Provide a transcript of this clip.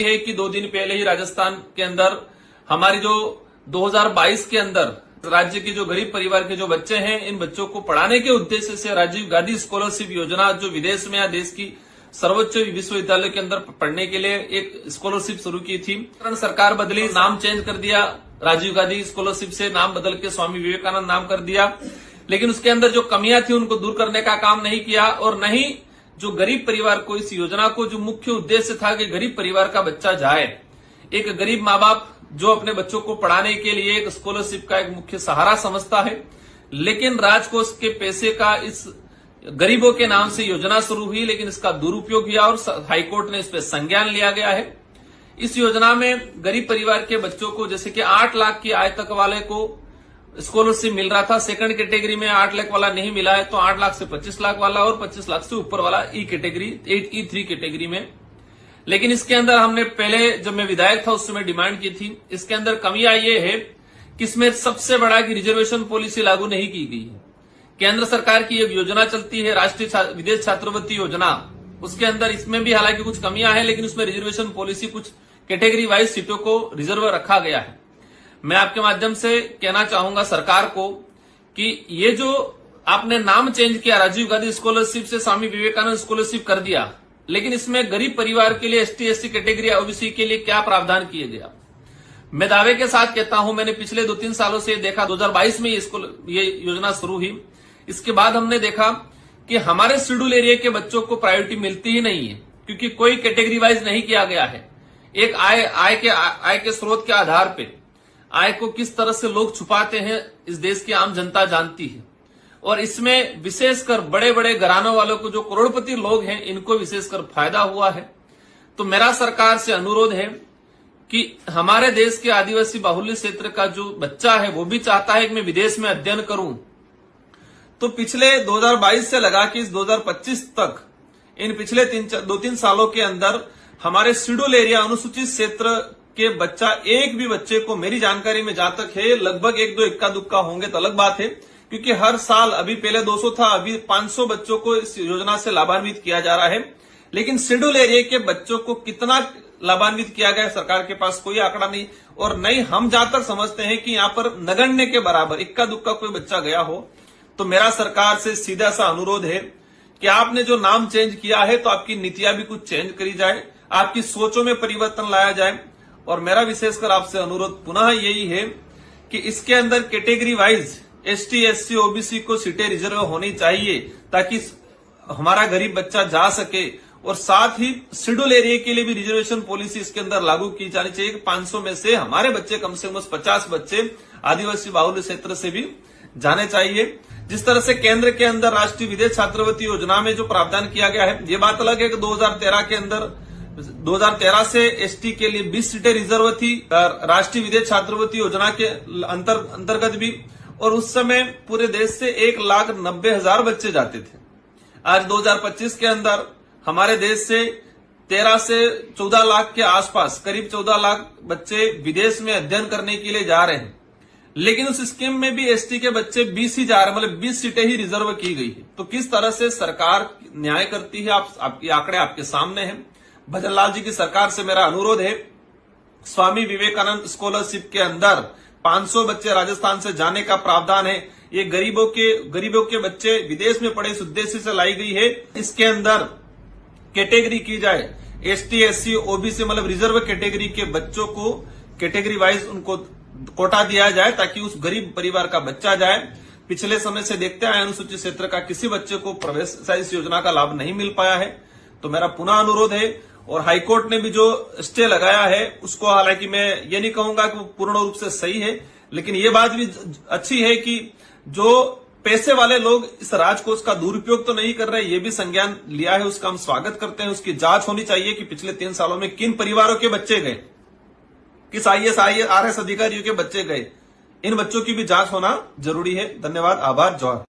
है कि 2 दिन पहले ही राजस्थान के अंदर हमारी जो 2022 के अंदर राज्य के जो गरीब परिवार के जो बच्चे हैं, इन बच्चों को पढ़ाने के उद्देश्य से राजीव गांधी स्कॉलरशिप योजना, जो विदेश में या देश की सर्वोच्च विश्वविद्यालय के अंदर पढ़ने के लिए एक स्कॉलरशिप शुरू की थी। सरकार बदली, नाम चेंज कर दिया, राजीव गांधी स्कॉलरशिप से नाम बदल के स्वामी विवेकानंद नाम कर दिया। लेकिन उसके अंदर जो कमियां थी उनको दूर करने का काम नहीं किया, और न ही जो गरीब परिवार को इस योजना को जो मुख्य उद्देश्य था कि गरीब परिवार का बच्चा जाए, एक गरीब माँ बाप जो अपने बच्चों को पढ़ाने के लिए एक स्कॉलरशिप का एक मुख्य सहारा समझता है, लेकिन राजकोष के पैसे का इस गरीबों के नाम से योजना शुरू हुई, लेकिन इसका दुरुपयोग किया और हाईकोर्ट ने इस पर संज्ञान लिया गया है। इस योजना में गरीब परिवार के बच्चों को, जैसे कि 8 लाख की आय तक वाले को स्कॉलरशिप मिल रहा था, सेकंड कैटेगरी में 8 लाख वाला नहीं मिला है, तो 8 लाख से 25 लाख वाला और 25 लाख से ऊपर वाला ई कैटेगरी, E3 कैटेगरी में। लेकिन इसके अंदर हमने पहले, जब मैं विधायक था उस समय डिमांड की थी, इसके अंदर कमियां ये है कि इसमें सबसे बड़ा कि रिजर्वेशन पॉलिसी लागू नहीं की गई है। केंद्र सरकार की एक योजना चलती है, राष्ट्रीय विदेश छात्रवृत्ति योजना, उसके अंदर इसमें भी हालांकि कुछ कमियां हैं, लेकिन उसमें रिजर्वेशन पॉलिसी कुछ कैटेगरी वाइज सीटों को रिजर्व रखा गया है। मैं आपके माध्यम से कहना चाहूंगा सरकार को कि ये जो आपने नाम चेंज किया, राजीव गांधी स्कॉलरशिप से स्वामी विवेकानंद स्कॉलरशिप कर दिया, लेकिन इसमें गरीब परिवार के लिए ST/SC कैटेगरी ओबीसी के लिए क्या प्रावधान किए गया। मैं दावे के साथ कहता हूं, मैंने पिछले 2-3 सालों से देखा, 2022 में ये योजना शुरू हुई, इसके बाद हमने देखा कि हमारे शेड्यूल एरिया के बच्चों को प्रायोरिटी मिलती ही नहीं है, क्योंकि कोई कैटेगरी वाइज नहीं किया गया है। एक आय के स्रोत के आधार पे आय को किस तरह से लोग छुपाते हैं, इस देश की आम जनता जानती है, और इसमें विशेषकर बड़े बड़े घरानों वालों को, जो करोड़पति लोग हैं, इनको विशेषकर फायदा हुआ है। तो मेरा सरकार से अनुरोध है कि हमारे देश के आदिवासी बाहुल्य क्षेत्र का जो बच्चा है वो भी चाहता है कि मैं विदेश में अध्ययन करूं, तो पिछले 2022 से लगा कि इस 2025 तक, इन पिछले 2-3 सालों के अंदर हमारे शेड्यूल एरिया, अनुसूचित क्षेत्र के बच्चा, एक भी बच्चे को, मेरी जानकारी में जहां तक है, लगभग 1-2 इक्का दुक्का होंगे तो अलग बात है, क्योंकि हर साल, अभी पहले 200 था, अभी 500 बच्चों को इस योजना से लाभान्वित किया जा रहा है। लेकिन शेड्यूल एरिया के बच्चों को कितना लाभान्वित किया गया, सरकार के पास कोई आंकड़ा नहीं, और नहीं हम जहां तक समझते हैं कि यहां पर नगण्य के बराबर इक्का दुक्का कोई बच्चा गया हो। तो मेरा सरकार से सीधा सा अनुरोध है कि आपने जो नाम चेंज किया है, तो आपकी नीतियां भी कुछ चेंज करी जाए, आपकी सोचों में परिवर्तन लाया जाए। और मेरा विशेषकर आपसे अनुरोध पुनः यही है कि इसके अंदर कैटेगरी वाइज ST/SC OBC को सीटें रिजर्व होनी चाहिए, ताकि हमारा गरीब बच्चा जा सके, और साथ ही शेड्यूल एरिया के लिए भी रिजर्वेशन पॉलिसी इसके अंदर लागू की जानी चाहिए। 500 में से हमारे बच्चे, कम से कम 50 बच्चे आदिवासी बाहुल्य क्षेत्र से भी जाने चाहिए। जिस तरह से केंद्र के अंदर राष्ट्रीय विदेश छात्रवृत्ति योजना में जो प्रावधान किया गया है, ये बात अलग है कि 2013 के अंदर, 2013 से ST के लिए 20 सीटें रिजर्व थी राष्ट्रीय विदेश छात्रवृत्ति योजना के अंतर्गत भी, और उस समय पूरे देश से 1,90,000 बच्चे जाते थे। आज 2025 के अंदर हमारे देश से 13 से 14 लाख के आसपास, करीब 14 लाख बच्चे विदेश में अध्ययन करने के लिए जा रहे हैं, लेकिन उस स्कीम में भी ST के बच्चे 20 ही जा रहे हैं, मतलब 20 सीटें ही रिजर्व की गई है। तो किस तरह से सरकार न्याय करती है, आपके आंकड़े आपके सामने हैं। भजनलाल जी की सरकार से मेरा अनुरोध है, स्वामी विवेकानंद स्कॉलरशिप के अंदर 500 बच्चे राजस्थान से जाने का प्रावधान है। ये गरीबों के बच्चे विदेश में पढ़े, इस उद्देश्य से लाई गई है। इसके अंदर कैटेगरी की जाए, ST/SC OBC मतलब रिजर्व कैटेगरी के बच्चों को कैटेगरी वाइज उनको कोटा दिया जाए, ताकि उस गरीब परिवार का बच्चा जाए। पिछले समय से देखते आए, अनुसूचित क्षेत्र का किसी बच्चे को प्रवेश इस योजना का लाभ नहीं मिल पाया है। तो मेरा पुनः अनुरोध है, और हाईकोर्ट ने भी जो स्टे लगाया है उसको, हालांकि मैं ये नहीं कहूंगा कि वो पूर्ण रूप से सही है, लेकिन ये बात भी अच्छी है कि जो पैसे वाले लोग इस राजकोष का दुरुपयोग तो नहीं कर रहे, ये भी संज्ञान लिया है, उसका हम स्वागत करते हैं। उसकी जांच होनी चाहिए कि पिछले 3 सालों में किन परिवारों के बच्चे गए, किस IAS अधिकारियों के बच्चे गए, इन बच्चों की भी जांच होना जरूरी है। धन्यवाद, आभार, जौहर।